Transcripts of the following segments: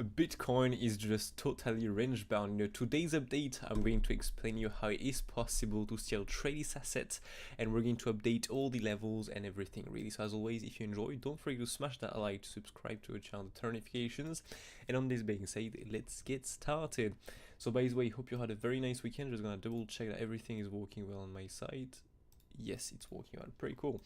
Bitcoin is just totally range bound. In today's update, I'm going to explain you how it is possible to still trade this asset, and we're going to update all the levels and everything really. So as always, if you enjoy, don't forget to smash that like, to subscribe to the channel, turn notifications. And on this being said, let's get started. So by the way, hope you had a very nice weekend. Just gonna double check that everything is working well on my side. Yes, it's working out pretty cool.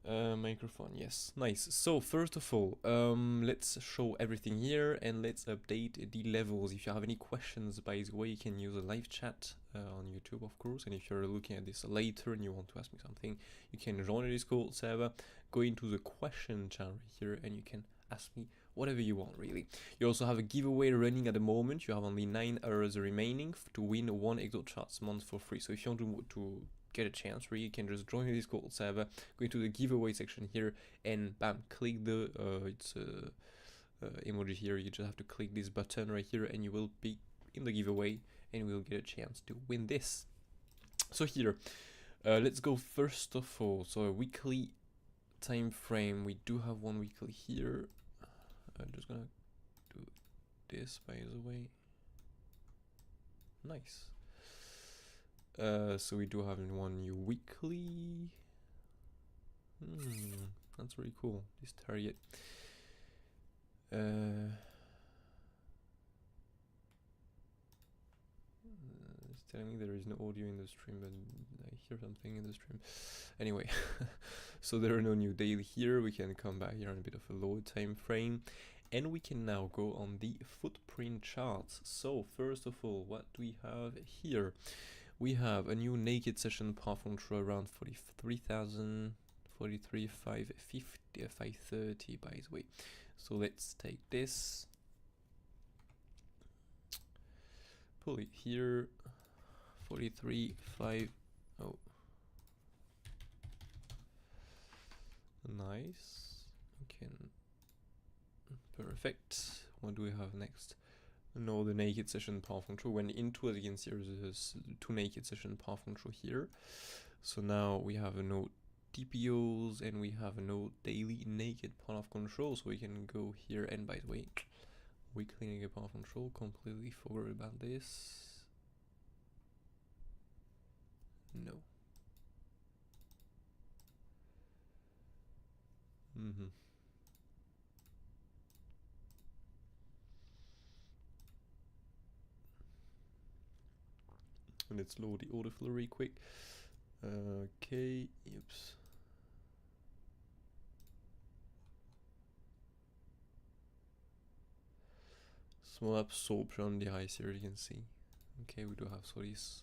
Microphone, yes, nice. So first of all, let's show everything here and let's update the levels. If you have any questions, by the way, you can use a live chat on YouTube, of course. And if you're looking at this later and you want to ask me something, you can join the Discord server, go into the question channel here, and you can ask me whatever you want, really. You also have a giveaway running at the moment. You have only 9 hours remaining to win 1 MOONCHARTS month for free. So if you want to get a chance, where you can just join the Discord server, go into the giveaway section here, and bam, click the emoji here. You just have to click this button right here and you will be in the giveaway and we'll get a chance to win this. So here, let's go first of all. So a weekly time frame, we do have one weekly here. I'm just gonna do this, by the way. Nice. So we do have one new weekly. That's really cool, this target. It's telling me there is no audio in the stream, but I hear something in the stream. Anyway, so there are no new daily here. We can come back here on a bit of a lower time frame, and we can now go on the footprint charts. So first of all, what do we have here? We have a new naked session path control around 43,000, 43,550, 530 by the way. So let's take this, pull it here, 43,500. Oh, nice. Okay, perfect. What do we have next? No, the naked session path control went into, as you can see, there's 2 naked session path control here. So now we have a no TPOs and we have a no daily naked path control. So we can go here, and by the way, weekly naked path control, completely forgot about this. No. And let's load the order flow really quick. Okay, oops. Small absorption on the highs here, you can see. Okay, we do have so these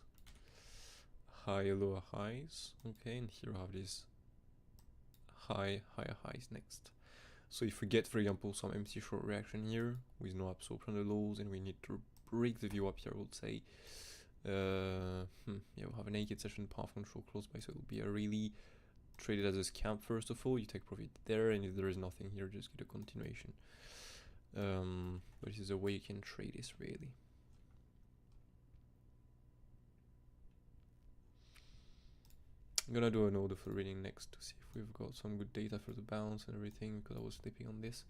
high, lower highs. Okay, and here we have these higher highs next. So if we get, for example, some empty short reaction here with no absorption on the lows, and we need to break the view up here, I would say. Yeah, we'll have a naked session path control close by, so it'll be a really traded as a scalp. First of all, you take profit there, and if there is nothing here, just get a continuation. But this is a way you can trade this, really. I'm gonna do an order for reading next to see if we've got some good data for the bounce and everything, because I was sleeping on this.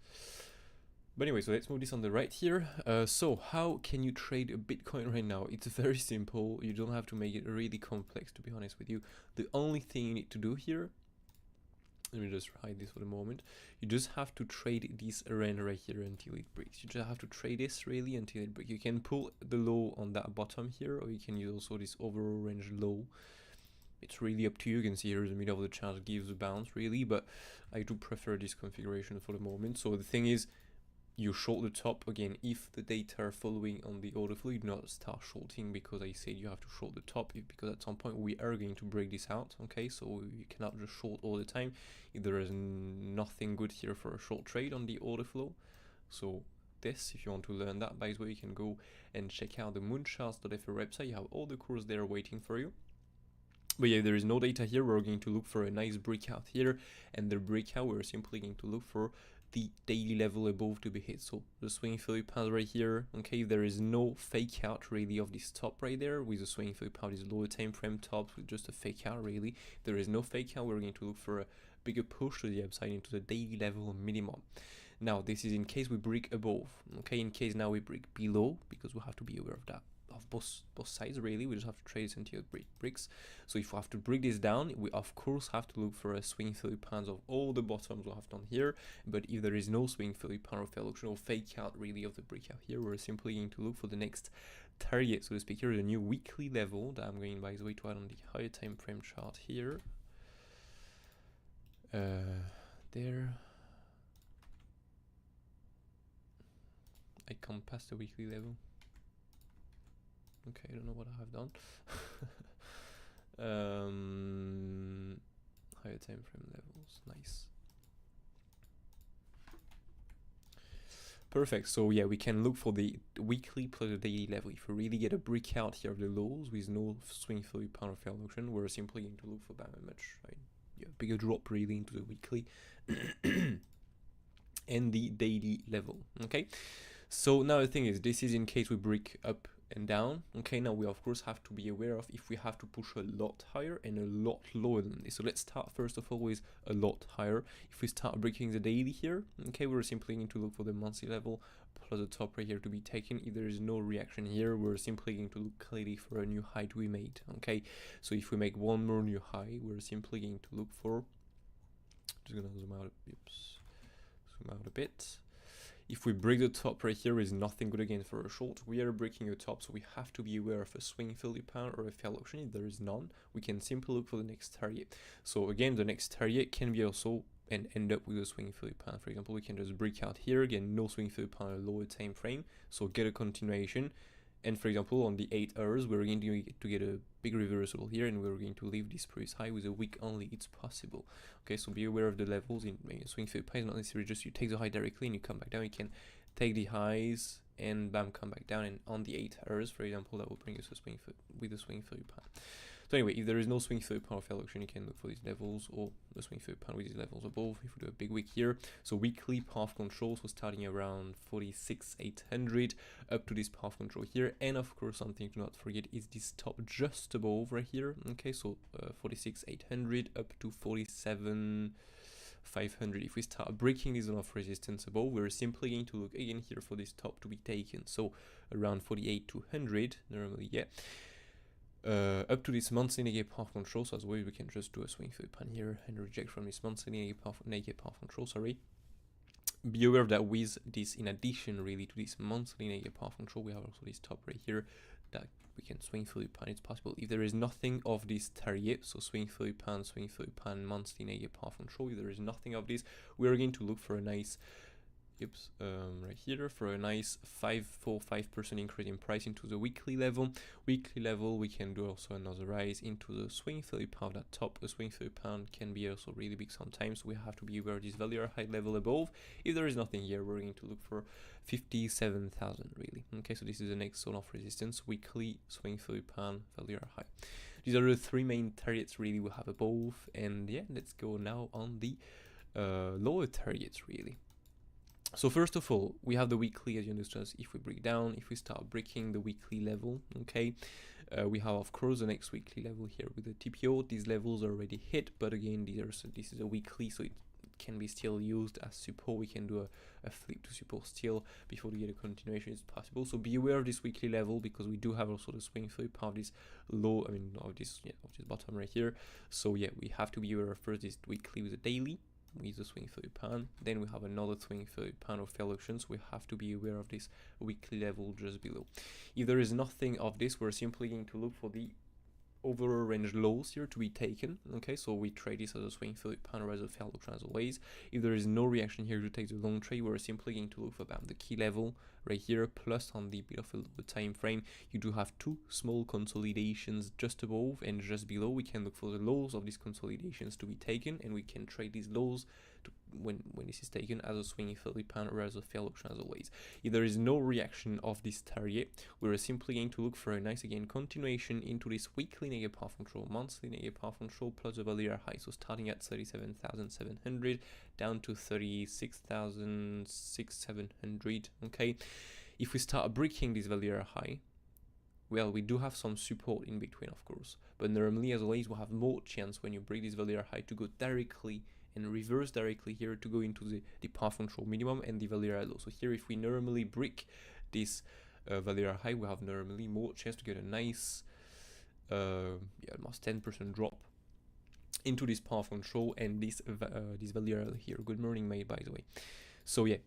But anyway, so let's move this on the right here. So how can you trade a Bitcoin right now? It's very simple. You don't have to make it really complex, to be honest with you. The only thing you need to do here, let me just hide this for the moment. You just have to trade this range right here until it breaks. You just have to trade this really until it breaks. You can pull the low on that bottom here, or you can use also this overall range low. It's really up to you. You can see here the middle of the chart gives a bounce really, but I do prefer this configuration for the moment. So the thing is, you short the top again if the data are following on the order flow. You do not start shorting, because I said you have to short the top, because at some point we are going to break this out. Okay, so you cannot just short all the time if there is nothing good here for a short trade on the order flow. So this, if you want to learn that, by the way, you can go and check out the mooncharts.fr website. You have all the courses there waiting for you. But yeah, there is no data here. We're going to look for a nice breakout here, and the breakout, we're simply going to look for the daily level above to be hit. So the swing Philip path right here. Okay, there is no fake out really of this top right there with the swing Philip path, this lower time frame tops with just a fake out really. There is no fake out. We're going to look for a bigger push to the upside into the daily level minimum. Now this is in case we break above, okay? In case now we break below, because we have to be aware of that, of both sides really. We just have to trade this until it breaks. So if we have to break this down, we of course have to look for a swing failure patterns of all the bottoms we have done here. But if there is no swing failure pattern or failure option or fake out really of the breakout here, we're simply going to look for the next target, so to speak. Here is a new weekly level that I'm going, by the way, to add on the higher time frame chart here. There. I can't pass the weekly level. Okay, I don't know what I have done. Higher time frame levels, nice. Perfect. So yeah, we can look for the weekly plus the daily level. If we really get a breakout here of the lows with no swing failure pattern or failed auction, we're simply going to look for a much bigger drop really into the weekly and the daily level. Okay. So now the thing is, this is in case we break up and down. Okay, now we of course have to be aware of if we have to push a lot higher and a lot lower than this. So let's start first of all with a lot higher. If we start breaking the daily here, okay, we're simply going to look for the monthly level plus the top right here to be taken. If there is no reaction here, we're simply going to look clearly for a new high to be made. Okay, so if we make one more new high, we're simply going to look for, just gonna zoom out a bit. If we break the top right here, is nothing good again for a short. We are breaking a top, so we have to be aware of a swing failure pattern or a failed option. If there is none, we can simply look for the next target. So again, the next target can be also and end up with a swing failure pattern. For example, we can just break out here, again, no swing failure pattern, lower time frame, so get a continuation. And for example, on the 8 hours, we're going to get a big reversal here, and we're going to leave this previous high with a wick only. It's possible. Okay, so be aware of the levels. In swing failure pattern, not necessarily just you take the high directly and you come back down. You can take the highs and bam, come back down. And on the 8 hours, for example, that will bring us a swing with a swing failure pattern. So anyway, if there is no swing failure pattern or failed auction, you can look for these levels or the swing failure pattern with these levels above. If we do a big wick here, so weekly path control, so starting around 46,800 up to this path control here, and of course something to not forget is this top just above right here. Okay, so 46,800 up to 47,500. If we start breaking this zone of resistance above, we're simply going to look again here for this top to be taken. So around 48,200 normally, yeah. Up to this monthly negative path control, so as well we can just do a swing failure pattern here and reject from this monthly negative path control, sorry. Be aware that with this, in addition really to this monthly negative path control, we have also this top right here that we can swing failure pattern. It's possible if there is nothing of this target, so swing failure pattern, monthly negative path control. If there is nothing of this, we are going to look for a nice right here for a nice 5% increase in price into the weekly level. We can do also another rise into the swing failure pattern at top. The swing failure pattern can be also really big sometimes. We have to be aware of this value high level above. If there is nothing here, we're going to look for 57,000 really. Okay, so this is the next zone of resistance, weekly swing failure pattern value high. These are the three main targets really we have above, and yeah, let's go now on the lower targets really. So first of all, we have the weekly, as you understand. If we break down, if we start breaking the weekly level, okay, we have of course the next weekly level here with the TPO. These levels are already hit, but again, this is a weekly, so it can be still used as support. We can do a flip to support still before we get a continuation. It's possible. So be aware of this weekly level, because we do have also the swing flip of this low, of this bottom right here. So yeah, we have to be aware of first this weekly with the daily, with the swing failure pattern. Then we have another swing failure pattern of failed options. We have to be aware of this weekly level just below. If there is nothing of this, we're simply going to look for the overall range lows here to be taken. Okay, so we trade this as a swing failure pattern or as a failed option as always. If there is no reaction here to take the long trade, we're simply going to look for the key level right here, plus on the bit of a lower time frame. You do have two small consolidations just above and just below. We can look for the lows of these consolidations to be taken, and we can trade these lows to, when this is taken, as a swing failure pattern or as a failed option as always. If there is no reaction of this target, we're simply going to look for a nice again continuation into this weekly negative path control, monthly negative path control plus the value high. So starting at 37,700 down to 36,700. Okay, if we start breaking this value high, well, we do have some support in between, of course, but normally as always we have more chance when you break this value high to go directly and reverse directly here to go into the path control minimum and the value area low. So here, if we normally break this value area high, we have normally more chance to get a nice almost 10% drop into this path control and this value area here. Good morning, mate, by the way. So yeah,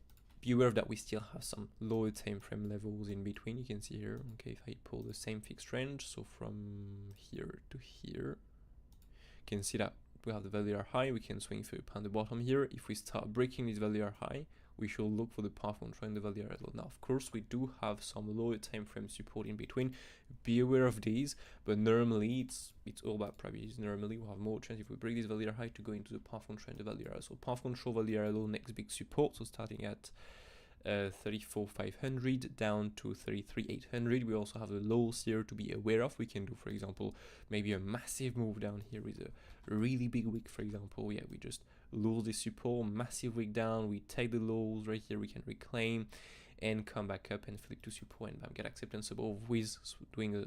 be aware that we still have some lower time frame levels in between. You can see here, okay, if I pull the same fixed range, so from here to here, you can see that we have the value area high. We can swing through upon the bottom here. If we start breaking this value area high, we should look for the path control and the value area low. Now, of course, we do have some lower time frame support in between. Be aware of these, but normally it's all about probabilities. Normally, we have more chance if we break this value area high to go into the path control and the value area. So path control, value area low, next big support. So starting at 34,500 down to 33,800. We also have the lows here to be aware of. We can do, for example, maybe a massive move down here with a really big wick, for example. Yeah, we just lose the support, massive wick down, we take the lows right here, we can reclaim and come back up and flip to support and get acceptance above with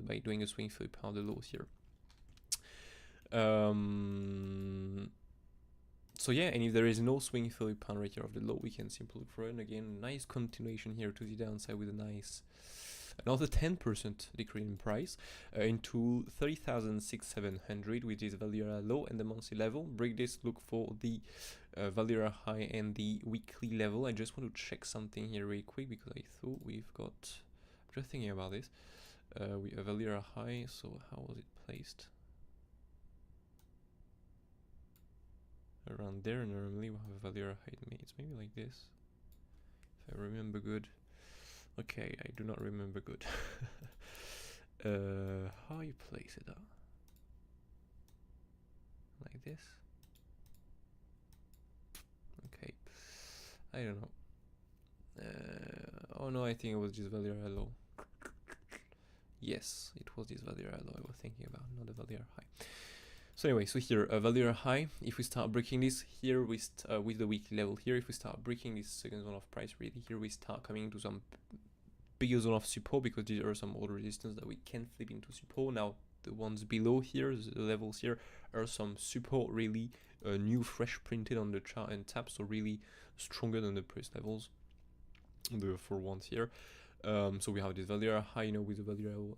by doing a swing flip on the lows here. So yeah, and if there is no swing flip on right here of the low, we can simply look for it. And again, nice continuation here to the downside with a nice another 10% decrease in price into 30,700 with this value area low and the monthly level. Break this, look for the value area high and the weekly level. I just want to check something here really quick because I thought we've got, I'm just thinking about this, we have value area high, so how was it placed? Around there. Normally we have a value area high, it's maybe like this, if I remember good. Okay, I do not remember good. How you place it up? Like this? Okay, I don't know. Oh no, I think it was just value area low. Yes, it was this value area low I was thinking about, not the value area high. So anyway, so here, value area high, if we start breaking this here with the weekly level here, if we start breaking this second zone of price really here, we start coming into some bigger zone of support because these are some old resistance that we can flip into support. Now the ones below here, the levels here, are some support really new, fresh printed on the chart and tap, so really stronger than the previous levels, the 4 ones here. So we have this value area high, with the value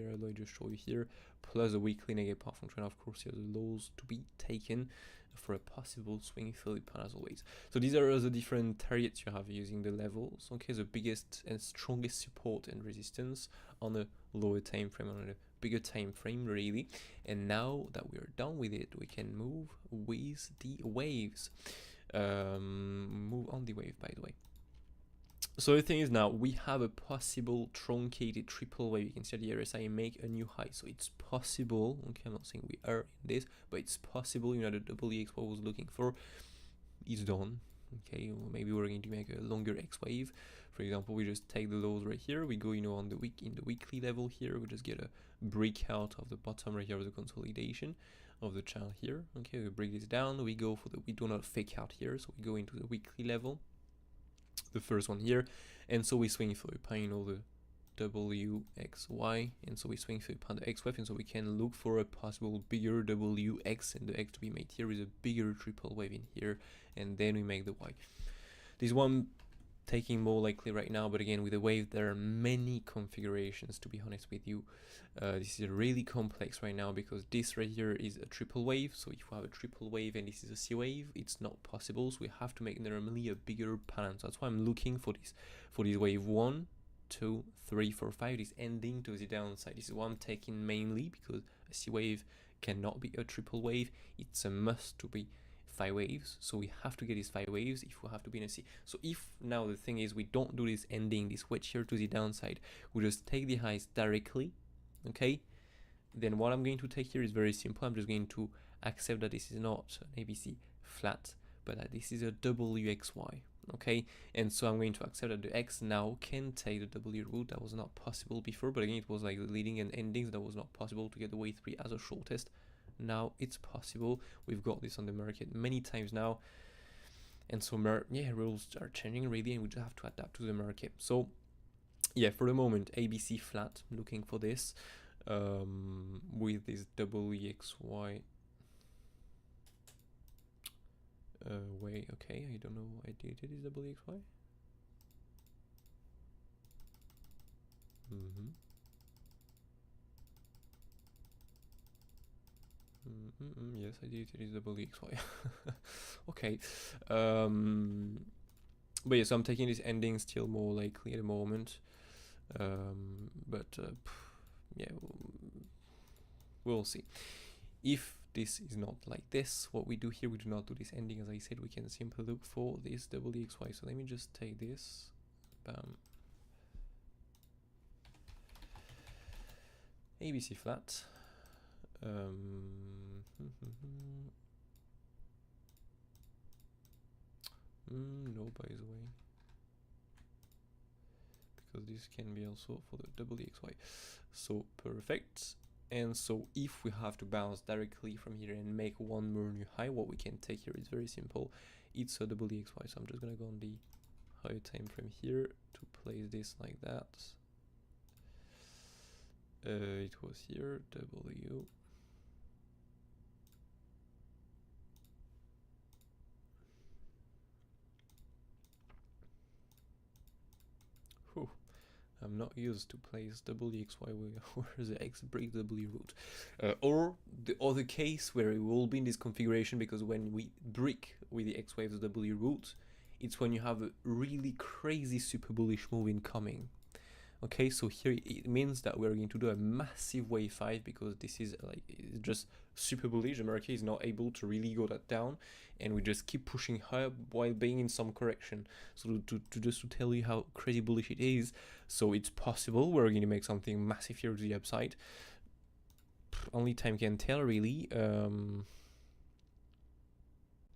area low I just show you here, plus a weekly negative path function. Of course, here are the lows to be taken for a possible swing flip as always. So these are the different targets you have using the levels. Okay, the biggest and strongest support and resistance on a lower time frame, on a bigger time frame really. And now that we are done with it, we can move with the waves. Move on the wave, by the way. So the thing is, now we have a possible truncated triple wave. You can see the RSI make a new high, so it's possible. Okay, I'm not saying we are in this, but it's possible. The WX I was looking for is done. Okay, well, maybe we're going to make a longer X wave. For example, we just take the lows right here. We go, on the weekly level here. We just get a breakout of the bottom right here of the consolidation of the channel here. Okay, we break this down. We go for we do not fake out here, so we go into the weekly level, the first one here, and so we swing through the WXY, and so we swing through upon the X wave, and so we can look for a possible bigger WX, and the X to be made here is a bigger triple wave in here, and then we make the Y. This one taking more likely right now, but again with the wave there are many configurations, to be honest with you. This is really complex right now because this right here is a triple wave, so if we have a triple wave and this is a C wave, it's not possible, so we have to make normally a bigger pattern. So that's why I'm looking for this wave 1, 2, 3, 4, 5, this ending to the downside. This is what I'm taking mainly because a C wave cannot be a triple wave, it's a must to be 5 waves, so we have to get these 5 waves if we have to be in a C. So if now the thing is we don't do this ending, this wedge here to the downside, we just take the highs directly, okay, then what I'm going to take here is very simple. I'm just going to accept that this is not an ABC flat, but that this is a WXY, okay, and so I'm going to accept that the X now can take the W root. That was not possible before, but again it was like the leading and endings that was not possible to get the wave 3 as a shortest. Now it's possible. We've got this on the market many times now, and so rules are changing really, and we just have to adapt to the market. So yeah, for the moment ABC flat, I'm looking for this with this WXY Wait, okay, I don't know why I did it is WXY. Yes, I did it is WXY. Okay. But yeah, so I'm taking this ending still more likely at the moment. Yeah, we'll see. If this is not like this, what we do here, we do not do this ending. As I said, we can simply look for this WXY. So let me just take this. Bam. ABC flat. No, by the way, because this can be also for the WXY. So perfect. And so if we have to bounce directly from here and make one more new high, what we can take here is very simple. It's a WXY. So I'm just gonna go on the higher time frame here to place this like that. It was here, W. Whew. I'm not used to place WXY where the X breaks W root. Or the other case where it will be in this configuration, because when we break with the X waves W root, it's when you have a really crazy super bullish move incoming. Okay, so here it means that we're going to do a massive wave 5, because this is like just super bullish. The market is not able to really go that down, and we just keep pushing higher while being in some correction. So just to tell you how crazy bullish it is, so it's possible we're going to make something massive here to the upside. Only time can tell, really.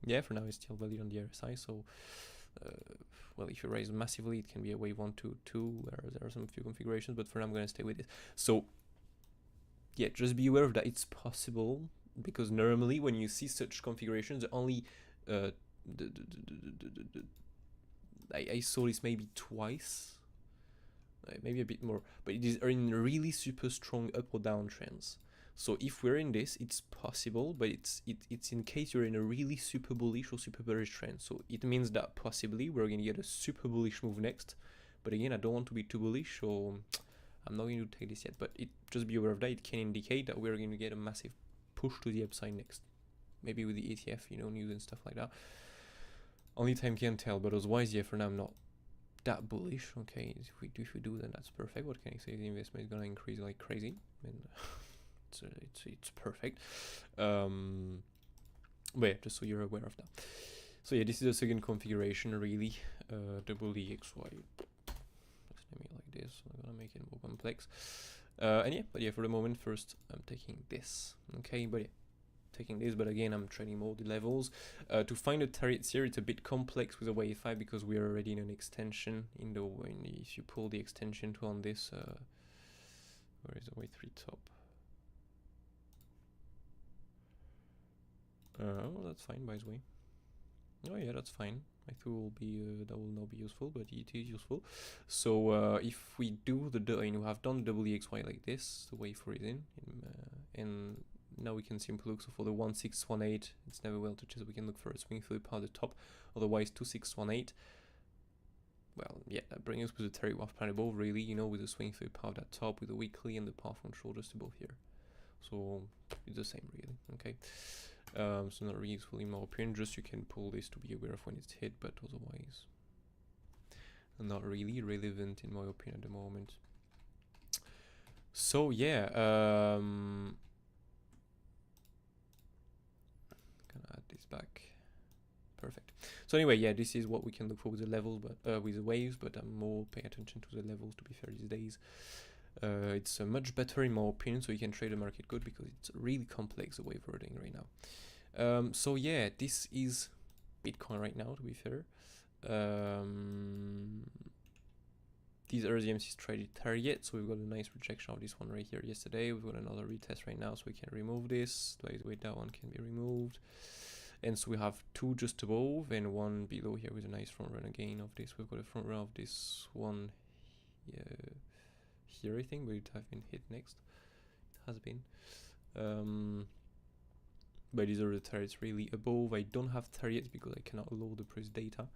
Yeah, for now it's still valid on the RSI, so well, if you raise massively, it can be a wave 1, 2, 2, where there are some few configurations, but for now I'm going to stay with it. So yeah, just be aware of that. It's possible, because normally when you see such configurations, the only I saw this maybe twice, maybe a bit more, but it is in really super strong up or down trends. So if we're in this, it's possible, but it's in case you're in a really super bullish or super bearish trend. So it means that possibly we're going to get a super bullish move next. But again, I don't want to be too bullish, so I'm not going to take this yet. But just be aware of that. It can indicate that we're going to get a massive push to the upside next. Maybe with the ETF, news and stuff like that. Only time can tell, but otherwise, yeah, for now I'm not that bullish. Okay, if we do, then that's perfect. What can I say? The investment is going to increase like crazy. And it's perfect. But yeah, just so you're aware of that. So yeah, this is the second configuration, really. WXY. Let's name it like this. I'm gonna make it more complex. And yeah, but yeah, for the moment, first I'm taking this. Okay, but yeah, taking this, but again, I'm trading more the levels. To find the targets here, it's a bit complex with a wave 5, because we are already in an extension. If you pull the extension tool on this, where is the wave 3 top? Oh, that's fine, by the way. Oh yeah, that's fine. I thought will be that will not be useful, but it is useful. So if we do we have done the WXY like this, the wave 4 is in, and now we can simply look. So for the 1618, it's never well touched. So we can look for a swing through the power at the top. Otherwise, 2618. Well, yeah, that brings us with the Terry Waff plan above, really. With the swing through the power at the top, with the weekly and the path control just above here. So it's the same, really. Okay. So not really useful in my opinion. Just you can pull this to be aware of when it's hit, but otherwise not really relevant in my opinion at the moment. So yeah, gonna add this back. Perfect. So anyway, yeah, this is what we can look for with the levels, but with the waves. But I'm more paying attention to the levels, to be fair, these days. It's much better in my opinion, so you can trade the market good, because it's really complex the way we're doing right now. So yeah, this is Bitcoin right now, to be fair. These are the MC's traded target, so we've got a nice rejection of this one right here yesterday. We've got another retest right now, so we can remove this. By the way, that one can be removed. And so we have two just above and one below here with a nice front run again of this. We've got a front run of this one here, I think, but it have been hit next. It has been. but these are the targets really. Above I don't have targets because I cannot load the price data,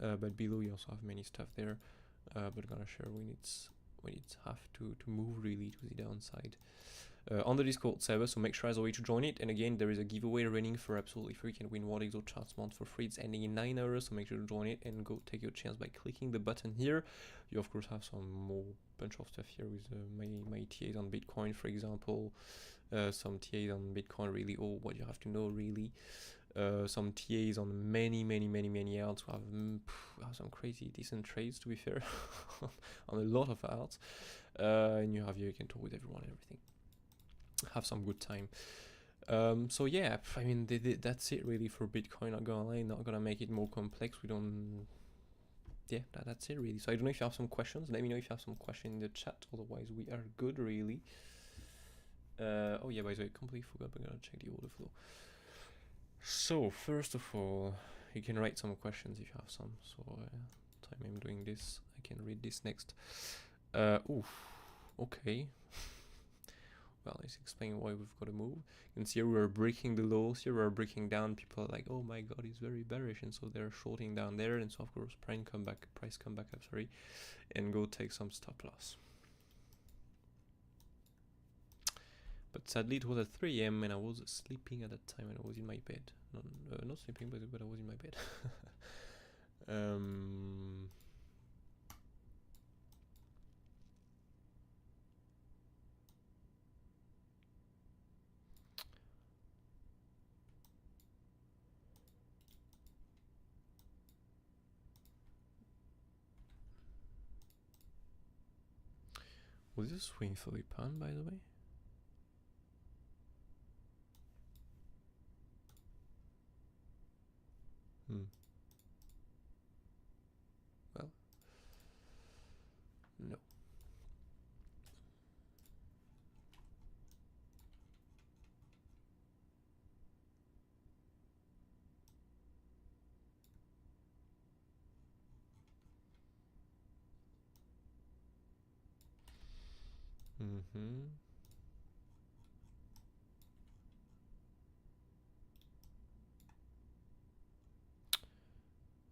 but below you also have many stuff there, but gonna share when it's have to move really to the downside. On the Discord server, so make sure as always to join it. And again, there is a giveaway running for absolutely free. You can win one MOONCHARTS month for free. It's ending in 9 hours, so make sure to join it and go take your chance by clicking the button here. You of course have some more bunch of stuff here with my TAs on Bitcoin, for example, some TAs on Bitcoin really, or what you have to know really. Some TAs on many alts who have some crazy decent trades, to be fair, on a lot of alts, and you can talk with everyone and everything. Have some good time. So yeah, I mean that's it really for Bitcoin. Not gonna lie, not gonna make it more complex. We don't. Yeah, that's it really. So I don't know if you have some questions. Let me know if you have some questions in the chat. Otherwise, we are good really. Oh yeah, by the way, completely forgot. We're gonna check the order flow. So first of all, you can write some questions if you have some. So time I'm doing this, I can read this next. Okay. Well, let's explain why we've got to move. You can see here we are breaking the lows. Here we are breaking down. People are like, oh my god, it's very bearish, and so they're shorting down there. And so of course, price come back up, sorry, and go take some stop loss. But sadly, it was at 3 AM and I was sleeping at that time, and I was in my bed. Not sleeping, but I was in my bed. Was this a swing fully pound, by the way? Well, no.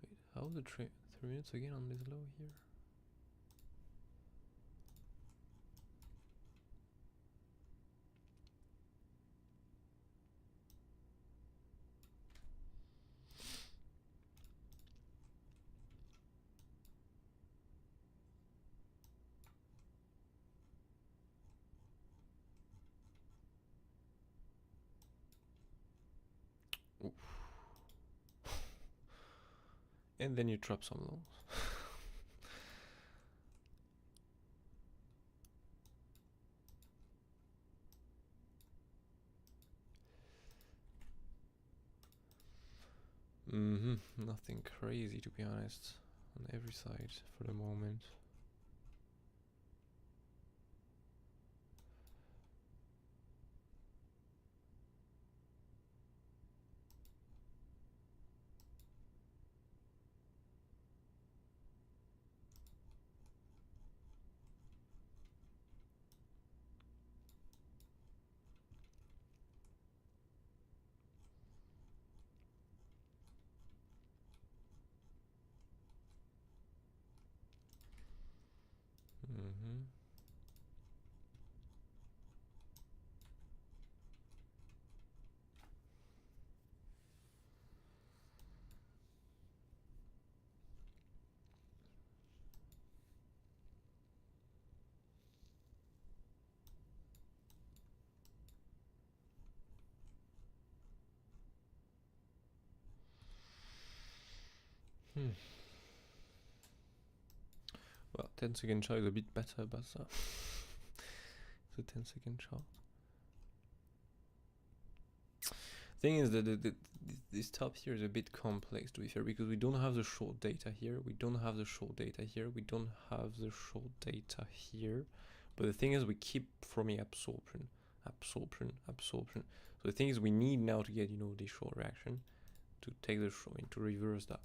Wait, how's the 3 minutes again on this low here? Oof. And then you drop some lows. Nothing crazy, to be honest, on every side for the moment. Well, 10-second chart is a bit better, but it's a 10-second chart. Thing is that this top here is a bit complex, to be fair, because we don't have the short data here, we don't have the short data here, we don't have the short data here. But the thing is, we keep forming absorption. So the thing is, we need now to get, the short reaction to take the short and to reverse that.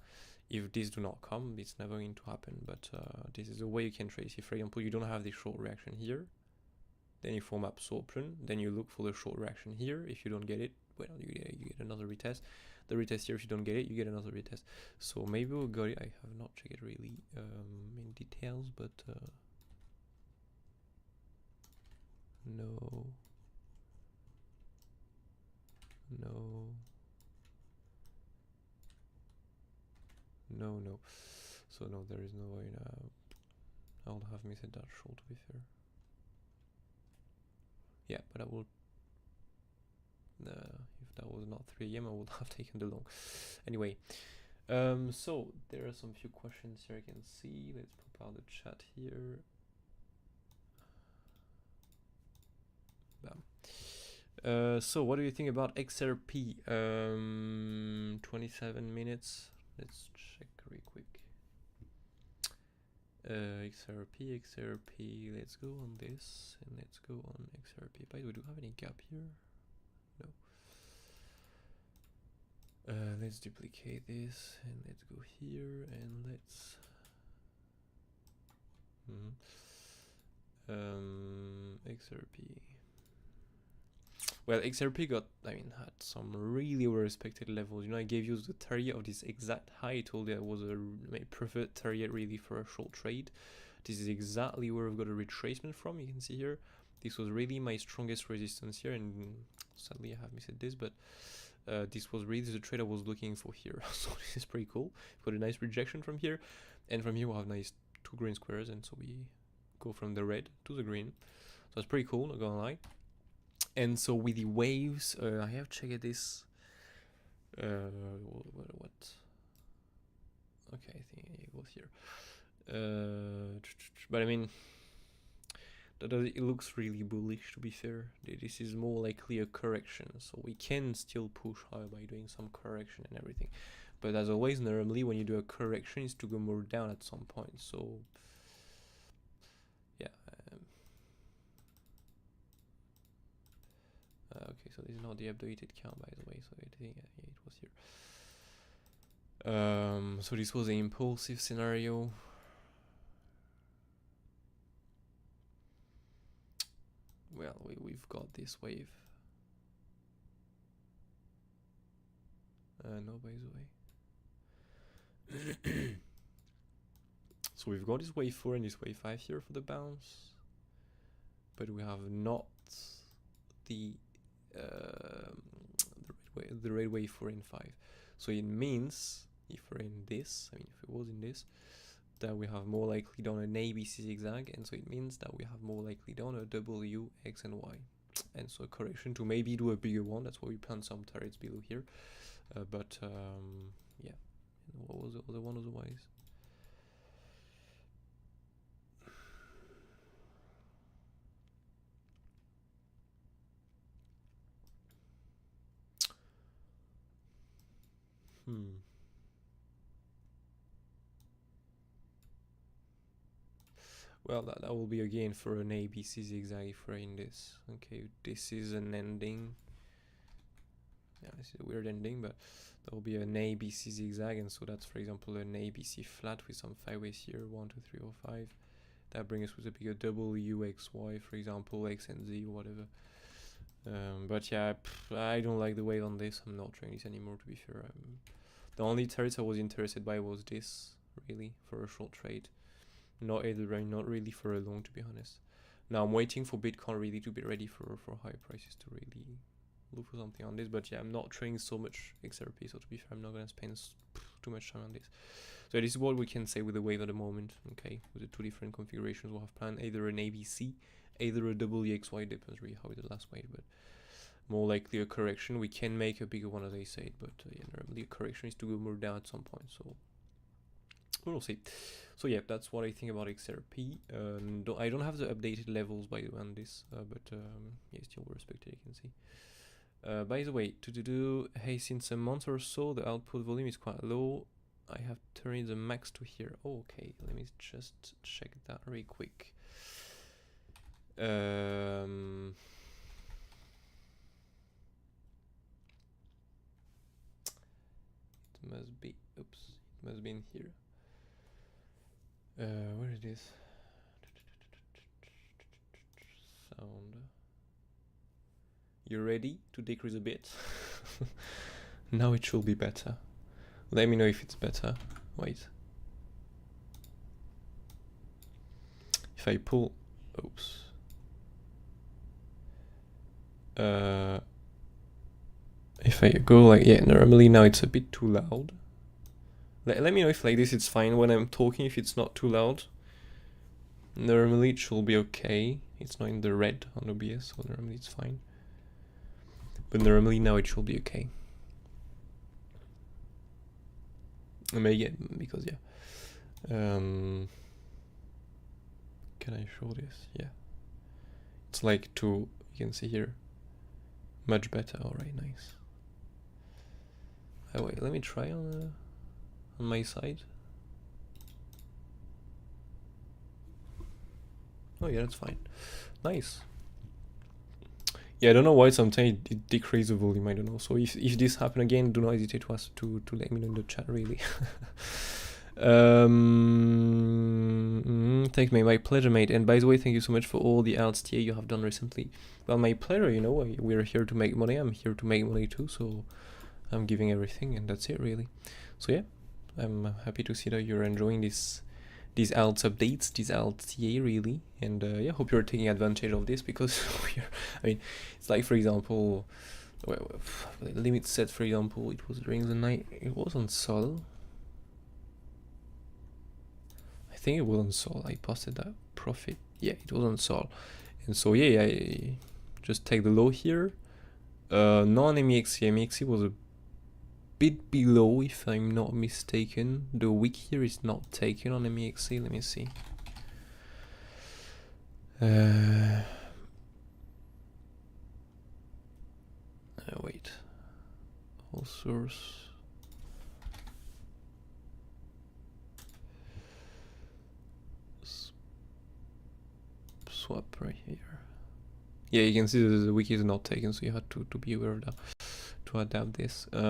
If this do not come, it's never going to happen. But this is a way you can trace. If, for example, you don't have the short reaction here, then you form absorption. Then you look for the short reaction here. If you don't get it, well, you get another retest. The retest here, if you don't get it, you get another retest. So maybe we got it. I have not checked it really in details, but no. So no, there is no way now. I would have missed that short, to be fair. Yeah, but I will. If that was not 3 AM, I would have taken the long. Anyway, so there are some few questions here I can see. Let's pop out the chat here. Bam. So what do you think about XRP? 27 minutes. Let's check real quick. XRP, let's go on this, and let's go on XRP. By the way, do we have any gap here? No. Let's duplicate this, and let's go here, and let's... XRP. Well, XRP got, had some really well-respected levels. You know, I gave you the target of this exact high. I told you it was my preferred target really for a short trade. This is exactly where I've got a retracement from. You can see here. This was really my strongest resistance here, and sadly I have missed this, but this was really the trade I was looking for here. So this is pretty cool. We've got a nice rejection from here, and from here we'll have nice 2 green squares, and so we go from the red to the green. So it's pretty cool, not gonna lie. And so with the waves, I have checked this. What? Okay, I think it was here. But I mean, it looks really bullish, to be fair. This is more likely a correction, so we can still push higher by doing some correction and everything. But as always, normally when you do a correction, it's to go more down at some point. So yeah. Okay, so this is not the updated count, by the way. So I think yeah, it was here. So this was an impulsive scenario. Well, we've got this wave. No, by the way. So we've got this wave 4 and this wave 5 here for the bounce, but we have not the red wave 4 and 5. So it means if we're in this, if it was in this, that we have more likely done an ABC zigzag, and so it means that we have more likely done a W, X and Y, and so a correction to maybe do a bigger one. That's why we plan some targets below here. But yeah, and what was the other one otherwise? Well, that will be again for an ABC zigzag if we're in this. Okay, this is an ending. Yeah, this is a weird ending, but that will be an ABC zigzag, and so that's, for example, an ABC flat with some 5 ways here, 1, 2, 3, or 5. That brings us with a bigger W, X, Y, for example, X and Z, or whatever. But yeah, I don't like the wave on this. I'm not trying this anymore, to be fair. The only targets I was interested by was this, really, for a short trade. Not really for a long, to be honest. Now I'm waiting for Bitcoin really to be ready for higher prices to really look for something on this. But yeah, I'm not trading so much XRP, so to be fair, I'm not gonna spend too much time on this. So this is what we can say with the wave at the moment. Okay, with the 2 different configurations we'll have planned, either an ABC, either a WXY, depends really how the last wave, but more likely a correction. We can make a bigger one, as I said, but yeah, normally a correction is to go more down at some point, so we'll see. So yeah, that's what I think about XRP. I don't have the updated levels, by the way, on this, but yeah, still respected, you can see. By the way, hey, since a month or so, the output volume is quite low. I have turned the max to here. Oh, okay, let me just check that really quick. It must be, oops, it must be in here. Where it is? Sound. You ready to decrease a bit? Now it should be better. Let me know if it's better. Wait. If I pull, oops. If I go like, yeah, normally now it's a bit too loud. Let me know if like this it's fine when I'm talking, if it's not too loud. Normally it should be okay. It's not in the red on OBS, so normally it's fine. But normally now it should be okay. Maybe because yeah. Can I show this? Yeah. It's like two, you can see here. Much better. Alright, nice. Oh wait, let me try on my side. Oh yeah, that's fine. Nice. Yeah, I don't know why sometimes it decreases the volume, I don't know. So if this happen again, do not hesitate to let me know in the chat, really. Thanks, mate. My pleasure, mate. And by the way, thank you so much for all the arts TA you have done recently. Well, my pleasure, you know, we're here to make money. I'm here to make money too, so I'm giving everything, and that's it, really. So yeah, I'm happy to see that you're enjoying these alts updates, these alts TA, really. And yeah, hope you're taking advantage of this, because I mean, it's like, for example, limit set, for example, it was during the night, it was on Sol. I think it was on Sol. I posted that profit. Yeah, it was on Sol. And so yeah, I just take the low here. Non-MEXC, MEXC was a bit below, if I'm not mistaken. The wick here is not taken on MEXC. Let me see. Wait. All source. Swap right here. Yeah, you can see the wiki is not taken, so you have to be aware of that, to adapt this. But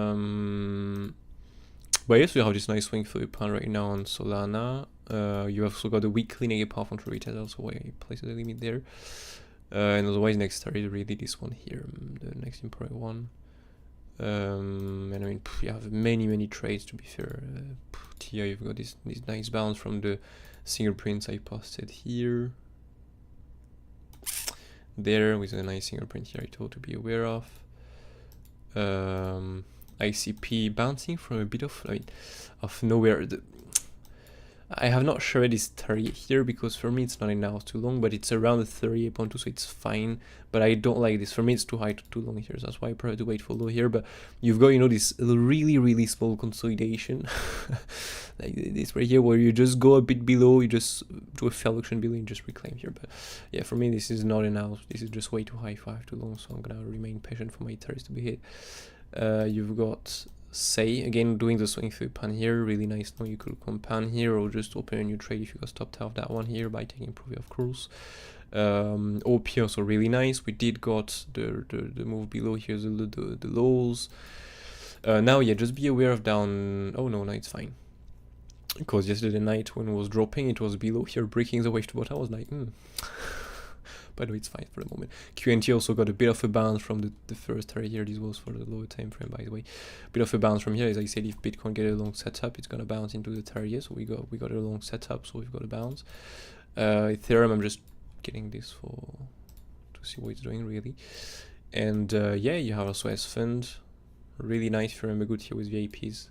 yes, we have this nice swing for the pound right now on Solana. You have also got the weekly negative power from retailer, so I place the limit there. And otherwise, next target is really this one here, the next important one. And I mean, you have many trades, to be fair. TI, you've got this nice bounce from the single prints I posted here. There with a nice fingerprint here I told to be aware of. ICP bouncing from a bit of, I mean, of nowhere. I have not shared this 30 here because for me it's not enough too long, but it's around the 38.2, so it's fine. But I don't like this. For me it's too high, too long here, so that's why I prefer to wait for low here. But you've got, you know, this really small consolidation like this right here, where you just go a bit below, you just do a failed auction below and just reclaim here. But yeah, for me this is not enough. This is just way too high, too long, so I'm gonna remain patient for my targets to be hit. You've got Say again doing the swing through pan here, really nice. Now you could compound here or just open a new trade if you got stopped out of that one here by taking profit, of course. OP also really nice. We did got the move below here, the lows. Now yeah, just be aware of down. Oh no, it's fine. Because yesterday night when it was dropping, it was below here, breaking the wave to bottom. I was like, but no, it's fine for the moment. QNT also got a bit of a bounce from the first target here. This was for the lower time frame, by the way. Bit of a bounce from here. As I said, if Bitcoin get a long setup, it's gonna bounce into the target. So we got a long setup, so we've got a bounce. Ethereum, I'm just getting this to see what it's doing really. And yeah, you have also S Fund, really nice. If you remember, good here with VIPs.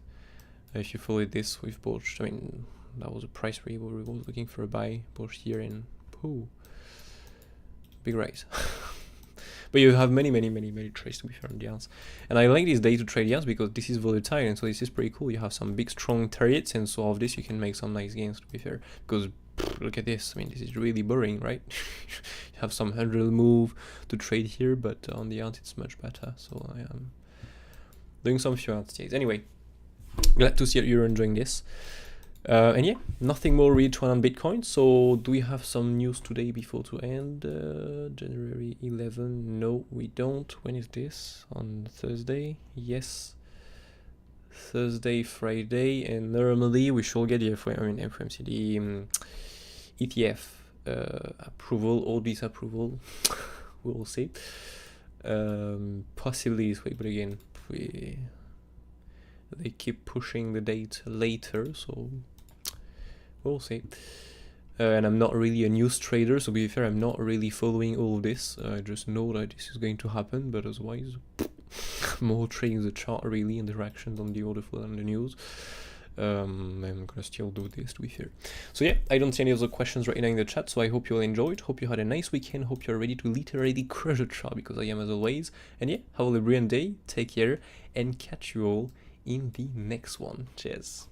If you followed this, we've bought. I mean, that was a price where we were looking for a buy, bought here, and pooh. Big rise. But you have many trades to be fair on the yards. And I like this day to trade yards because this is volatile, and so this is pretty cool. You have some big strong targets, and so of this you can make some nice gains, to be fair. Because look at this, I mean, this is really boring, right? You have some 100 move to trade here, but on the yards it's much better. So I am doing some few yards days. Anyway, glad to see that you're enjoying this. And yeah, nothing more really to on Bitcoin. So do we have some news today before to end? January 11? No, we don't. When is this? On Thursday? Yes. Thursday, Friday, and normally we should get the FOMC, ETF approval, all this approval. We will see. Possibly this way, but again, they keep pushing the date later, so we'll see. And I'm not really a news trader, so to be fair, I'm not really following all of this. I just know that this is going to happen, but otherwise, more trading the chart really and the reactions on the order flow and the news. I'm gonna still do this, to be fair. So yeah, I don't see any other questions right now in the chat, so I hope you all enjoyed. Hope you had a nice weekend. Hope you're ready to literally crush the chart, because I am as always. And yeah, have a brilliant day, take care, and catch you all in the next one. Cheers.